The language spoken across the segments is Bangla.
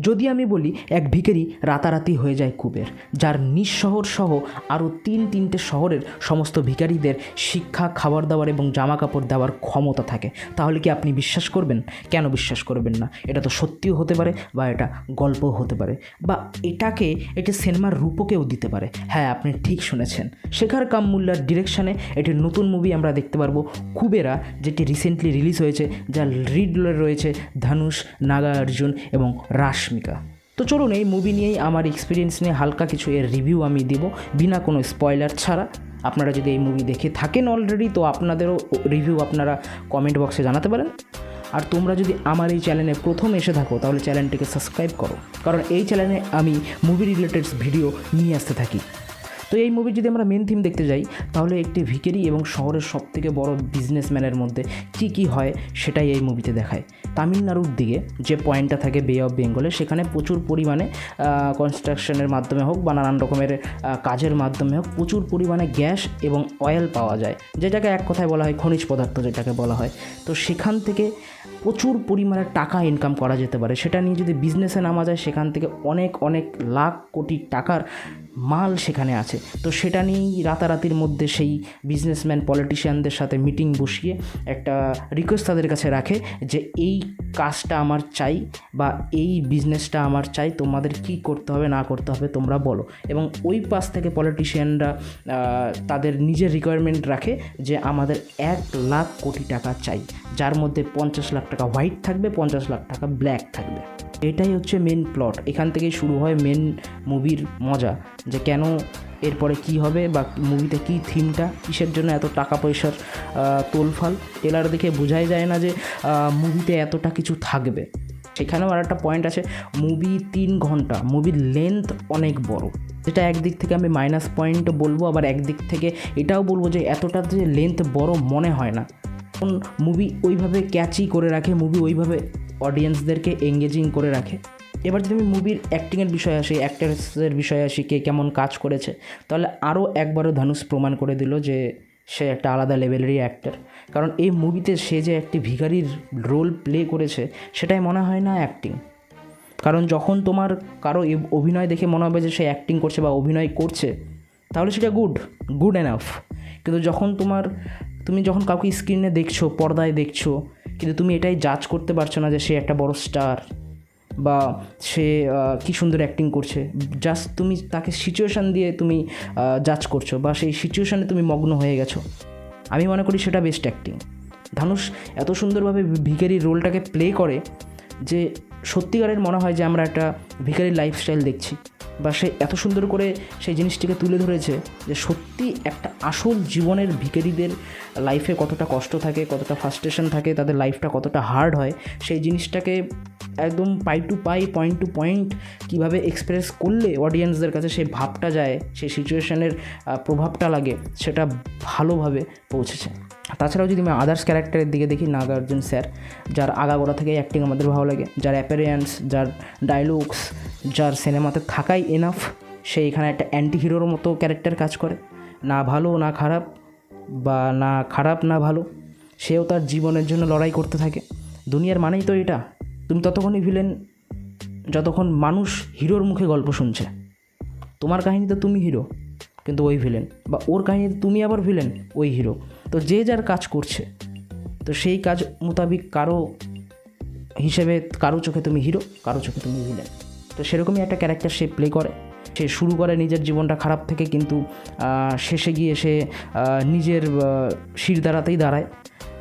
যদি আমি বলি এক ভিখারি রাতারাতি হয়ে যায় কুবের, যার নিজ শহর সহ আরও তিনটে শহরের সমস্ত ভিখারিদের শিক্ষা, খাবার দাবার এবং জামা কাপড় দেওয়ার ক্ষমতা থাকে, তাহলে কি আপনি বিশ্বাস করবেন? কেন বিশ্বাস করবেন না? এটা তো সত্যিও হতে পারে বা এটা গল্পও হতে পারে, বা এটাকে একটি সিনেমার রূপকেও দিতে পারে। হ্যাঁ, আপনি ঠিক শুনেছেন, শেখর কামুল্লার ডিরেকশানে একটি নতুন মুভি আমরা দেখতে পারবো, কুবেরা, যেটি রিসেন্টলি রিলিজ হয়েছে, যার লিড রোলে রয়েছে ধানুষ, নাগার্জুন এবং রাশমিকা। তো চলুন এই মুভি নিয়েই আমার এক্সপিরিয়েন্স নিয়ে হালকা কিছু এর রিভিউ আমি দিব, বিনা কোনো স্পয়লার ছাড়া। আপনারা যদি এই মুভি দেখে থাকেন অলরেডি, তো আপনাদেরও রিভিউ আপনারা কমেন্ট বক্সে জানাতে পারেন। আর তোমরা যদি আমার এই চ্যানেলে প্রথম এসে থাকো, তাহলে চ্যানেলটিকে সাবস্ক্রাইব করো, কারণ এই চ্যানেলে আমি মুভি রিলেটেড ভিডিও নিয়ে আসতে থাকি। তো এই মুভির যদি আমরা মেন থিম দেখতে যাই, তাহলে একটি ভিখারি এবং শহরের সবথেকে বড় বিজনেসম্যানের মধ্যে কী হয় সেটাই এই মুভিতে দেখায়। তামিলনাড়ুর দিকে যে পয়েন্টটা থাকে বে অফ বেঙ্গলে, সেখানে প্রচুর পরিমাণে কনস্ট্রাকশনের মাধ্যমে হোক বা নানান রকমের কাজের মাধ্যমে হোক প্রচুর পরিমাণে গ্যাস এবং অয়েল পাওয়া যায়, যেটাকে এক কথায় বলা হয় খনিজ পদার্থ যেটাকে বলা হয়। তো সেখান থেকে প্রচুর পরিমাণে টাকা ইনকাম করা যেতে পারে। সেটা নিয়ে যদি বিজনেসে নামা যায়, সেখান থেকে অনেক লাখ কোটি টাকার মাল সেখানে আছে। তো সেটা নিয়েই রাতারাতির মধ্যে সেই বিজনেসম্যান পলিটিশিয়ানদের সাথে মিটিং বসিয়ে একটা রিকোয়েস্ট তাদের কাছে রাখে যে এই কাজটা আমার চাই বা এই বিজনেসটা আমার চাই, তোমাদের কি করতে হবে না করতে হবে তোমরা বলো। এবং ওই পাশ থেকে পলিটিশিয়ানরা তাদের নিজের রিকোয়ারমেন্ট রাখে যে আমাদের 1,00,000 কোটি টাকা চাই, যার মধ্যে 50 লাখ টাকা হোয়াইট থাকবে, 50 লাখ টাকা ব্ল্যাক থাকবে। এটাই হচ্ছে মেন প্লট। এখান থেকেই শুরু হয় মেন মুভির মজা, যে কেন এরপরে কি হবে বা মুভিতে কি থিমটা, কিসের জন্য এত টাকা পয়সার তোলফাল। ট্রেলার দেখে বোঝাই যায় না যে মুভিতে এতটা কিছু থাকবে। সেখানেও আর একটা পয়েন্ট আছে, মুভি 3 ঘন্টা, মুভির লেন্থ অনেক বড়, যেটা একদিক থেকে আমি মাইনাস পয়েন্ট বলবো, আবার একদিক থেকে এটাও বলবো যে এতটা যে লেন্থ বড় মনে হয় না। মুভি ওইভাবে ক্যাচি করে রাখে, মুভি ওইভাবে অডিয়েন্সদেরকে এঙ্গেজিং করে রাখে। এবার যদি আমি মুভির অ্যাক্টিংয়ের বিষয়ে আসি, অ্যাক্টার্সের বিষয়ে আসি, কে কেমন কাজ করেছে, তাহলে আরও একবারও ধানুষ প্রমাণ করে দিল যে সে একটা আলাদা লেভেলেরই অ্যাক্টার। কারণ এই মুভিতে সে যে একটি ভিখারির রোল প্লে করেছে, সেটাই মনে হয় না অ্যাক্টিং। কারণ যখন তোমার কারো অভিনয় দেখে মনে হবে যে সে অ্যাক্টিং করছে বা অভিনয় করছে, তাহলে সেটা গুড এনাফ। কিন্তু তুমি যখন কাউকে স্ক্রিনে দেখছো, পর্দায় দেখছো, কিন্তু তুমি এটাই জাজ করতে পারছো না যে সে একটা বড় স্টার বা সে কী সুন্দর অ্যাক্টিং করছে, জাস্ট তুমি তাকে সিচুয়েশান দিয়ে তুমি জাজ করছো বা সেই সিচুয়েশানে তুমি মগ্ন হয়ে গেছো। আমি মনে করি সেটা বেস্ট অ্যাক্টিং। ধানুষ এত সুন্দরভাবে ভিখারির রোলটাকে প্লে করে যে সত্যিকারের মনে হয় যে আমরা একটা ভিখারির লাইফস্টাইল দেখছি, বা সে এত সুন্দর করে সেই জিনিসটিকে তুলে ধরেছে যে সত্যি একটা আসল জীবনের ভিখারিদের লাইফে কতটা কষ্ট থাকে, কতটা ফ্রাস্ট্রেশন থাকে, তাদের লাইফটা কতটা হার্ড হয়, সেই জিনিসটাকে একদম পাই টু পাই, পয়েন্ট টু পয়েন্ট কীভাবে এক্সপ্রেস করলে অডিয়েন্সদের কাছে সেই ভাবটা যায়, সেই সিচুয়েশনের প্রভাবটা লাগে, সেটা ভালোভাবে পৌঁছেছে। তাছাড়াও যদি আমি আদার্স ক্যারেক্টারের দিকে দেখি, নাগার্জুন স্যার, যার আগাগোড়া থেকে অ্যাক্টিং আমাদের ভালো লাগে, যার অ্যাপিয়ারেন্স, যার ডায়লগস, যার সিনেমাতে থাকাই এনাফ, সে এখানে একটা অ্যান্টি হিরোর মতো ক্যারেক্টার কাজ করে, না ভালো না খারাপ, বা না খারাপ না ভালো, সেও তার জীবনের জন্য লড়াই করতে থাকে। দুনিয়ার মানেই তো এটা, তুমি ততক্ষণই ভিলেন যতক্ষণ মানুষ হিরোর মুখে গল্প শুনছে। তোমার কাহিনীতে তুমি হিরো, কিন্তু ওই ভিলেন, বা ওর কাহিনীতে তুমি আবার ভিলেন, ওই হিরো। তো যে যার কাজ করছে, তো সেই কাজ মোতাবিক কারো চোখে তুমি হিরো, কারো চোখে তুমি ভিলেন। তো সেরকমই একটা ক্যারেক্টার সে প্লে করে। সে শুরু করে নিজের জীবনটা খারাপ থেকে, কিন্তু শেষে গিয়ে সে নিজের শির দাঁড়ায়,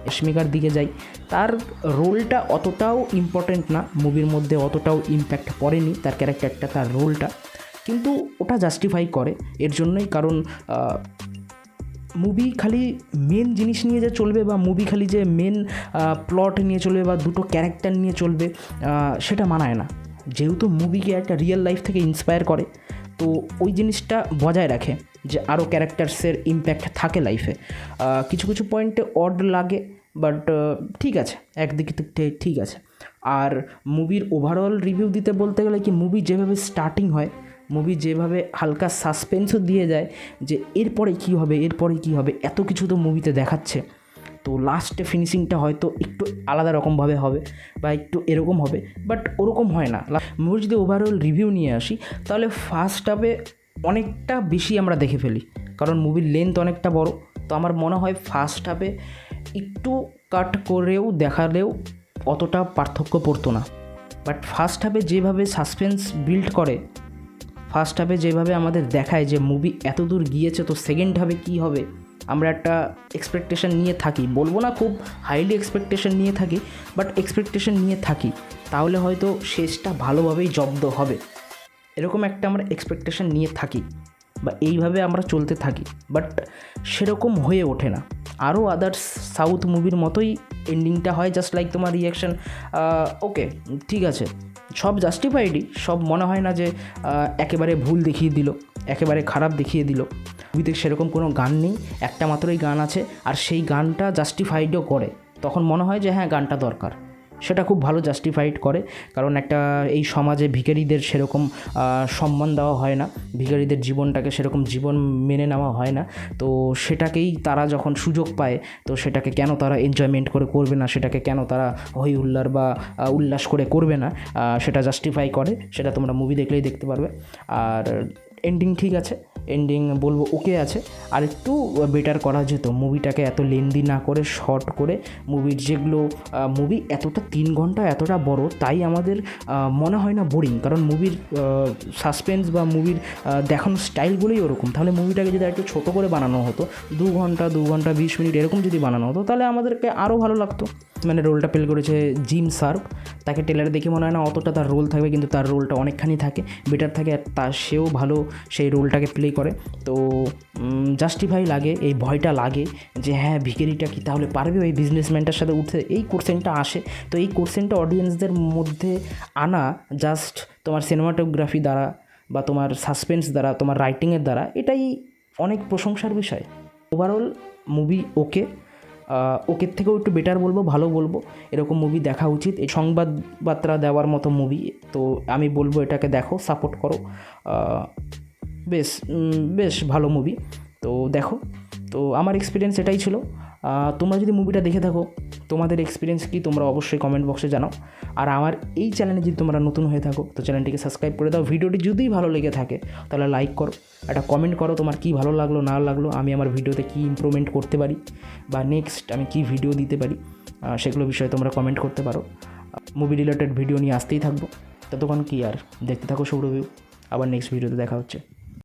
রাশমিকার দিকে যায়। তার রোলটা অতটাও ইম্পর্টেন্ট না, মুভির মধ্যে অতটাও ইম্প্যাক্ট পড়েনি তার ক্যারেক্টারটা, তার রোলটা, কিন্তু ওটা জাস্টিফাই করে এর জন্যই, কারণ মুভি খালি মেন জিনিস নিয়ে যে চলবে, বা মুভি খালি যে মেন প্লট নিয়ে চলবে বা দুটো ক্যারেক্টার নিয়ে চলবে, সেটা মানায় না। যেহেতু মুভিকে একটা রিয়েল লাইফ থেকে ইন্সপায়ার করে, তো ওই জিনিসটা বজায় রাখে যে আরও ক্যারেক্টার্সের ইম্প্যাক্ট থাকে লাইফে। কিছু কিছু পয়েন্টে অড লাগে, বাট ঠিক আছে, একদিকে ঠিক আছে। আর মুভির ওভারঅল রিভিউ দিতে বলতে গেলে কি, মুভি যেভাবে স্টার্টিং হয়, মুভি যেভাবে হালকা সাসপেন্সও দিয়ে যায় যে এরপরে কী হবে, এত কিছু তো মুভিতে দেখাচ্ছে, তো লাস্টে ফিনিশিংটা হয়তো একটু আলাদা রকমভাবে হবে বা একটু এরকম হবে, বাট ওরকম হয় না। মুভির যদি ওভারঅল রিভিউ নিয়ে আসি তাহলে ফার্স্ট হাফে অনেকটা বেশি আমরা দেখে ফেলি, কারণ মুভির লেন্থ অনেকটা বড়। তো আমার মনে হয় ফার্স্ট হাফে একটু কাট করেও দেখালেও অতটা পার্থক্য পড়তো না। বাট ফার্স্ট হাফে যেভাবে সাসপেন্স বিল্ড করে, ফার্স্ট হাফে যেভাবে আমাদের দেখায় যে মুভি এত দূর গিয়েছে, তো সেকেন্ড হাফে কী হবে আমরা একটা এক্সপেকটেশন নিয়ে থাকি। বলবো না খুব হাইলি এক্সপেকটেশন নিয়ে থাকি, বাট এক্সপেকটেশন নিয়ে থাকি, তাহলে হয়তো শেষটা ভালোভাবেই জব্দ হবে, এরকম একটা আমরা এক্সপেকটেশন নিয়ে থাকি বা এইভাবে আমরা চলতে থাকি। বাট সেরকম হয়ে ওঠে না। আরও আদার্স সাউথ মুভির মতোই এন্ডিংটা হয়, জাস্ট লাইক তোমার রিয়াকশান ওকে ঠিক আছে, সব জাস্টিফাইডই, সব মনে হয় না যে একেবারে ভুল দেখিয়ে দিল, একেবারে খারাপ দেখিয়ে দিল। মুভিতে সেরকম কোনো গান নেই, একটা মাত্রই গান আছে, আর সেই গানটা জাস্টিফাইডও করে। তখন মনে হয় যে হ্যাঁ গানটা দরকার, সেটা খুব ভালো জাস্টিফাইড করে। কারণ একটা এই সমাজে ভিখারিদের সেরকম সম্মান দেওয়া হয় না, ভিখারিদের জীবনটাকে সেরকম জীবন মেনে নেওয়া হয় না। তো সেটাকেই তারা যখন সুযোগ পায়, তো সেটাকে কেন তারা এনজয়মেন্ট করে করবে না, সেটাকে কেন তারা হই হুল্লার বা উল্লাস করে করবে না, সেটা জাস্টিফাই করে। সেটা তোমরা মুভি দেখলেই দেখতে পারবে। আর এন্ডিং ঠিক আছে, এন্ডিং বলবো ওকে আছে, আর একটু বেটার করা যেত। মুভিটাকে এত লেন্দি না করে শর্ট করে, মুভির যেগুলো মুভি এতটা 3 ঘন্টা এতটা বড়, তাই আমাদের মনে হয় না বোরিং, কারণ মুভির সাসপেন্স বা মুভির দেখানোর স্টাইলগুলোই ওরকম। তাহলে মুভিটাকে যদি একটু ছোটো করে বানানো হতো, 2 ঘন্টা 20 মিনিট এরকম যদি বানানো হতো, তাহলে আমাদেরকে আরও ভালো লাগতো। মানে রোলটা প্লে করেছে জিম শার্প, তাকে টেলারে দেখে মনে হয় না অতটা তার রোল থাকবে, কিন্তু তার রোলটা অনেকখানি থাকে, বেটার থাকে, আর সেও ভালো সেই রোলটাকে প্লে করে। তো জাস্টিফাই লাগে, এই ভয়টা লাগে যে হ্যাঁ ভিখারিটা কি তাহলে পারবে ওই বিজনেসম্যানটার সাথে উঠতে, এই কোশ্চেনটা আসে। তো এই কোশ্চেনটা অডিয়েন্সদের মধ্যে আনা জাস্ট তোমার সিনেমাটোগ্রাফি দ্বারা বা তোমার সাসপেন্স দ্বারা, তোমার রাইটিংয়ের দ্বারা, এটাই অনেক প্রশংসার বিষয়। ওভারঅল মুভি ওকে, ওকের থেকেও একটু বেটার বলবো, ভালো বলবো, এরকম মুভি দেখা উচিত। এই সংবাদবার্তা দেওয়ার মতো মুভি, তো আমি বলবো এটাকে দেখো, সাপোর্ট করো, বেশ ভালো মুভি, তো দেখো। তো আমার এক্সপিরিয়েন্স এটাই ছিল। তোমরা যদি মুভিটা দেখে থাকো, তোমাদের এক্সপিরিয়েন্স কি তোমরা অবশ্যই কমেন্ট বক্সে জানাও। আর আমার এই চ্যানেলে যদি তোমরা নতুন হয়ে থাকো, তো চ্যানেলটিকে সাবস্ক্রাইব করে দাও। ভিডিওটি যদি ভালো লেগে থাকে তাহলে লাইক করো, একটা কমেন্ট করো তোমার কী ভালো লাগলো না লাগলো, আমি আমার ভিডিওতে কী ইমপ্রুভমেন্ট করতে পারি বা নেক্সট আমি কী ভিডিও দিতে পারি, সেগুলো বিষয়ে তোমরা কমেন্ট করতে পারো। মুভি রিলেটেড ভিডিও নিয়ে আসতেই থাকবো। ততক্ষণ কি আর, দেখতে থাকো সৌরভিউ। আবার নেক্সট ভিডিওতে দেখা হচ্ছে।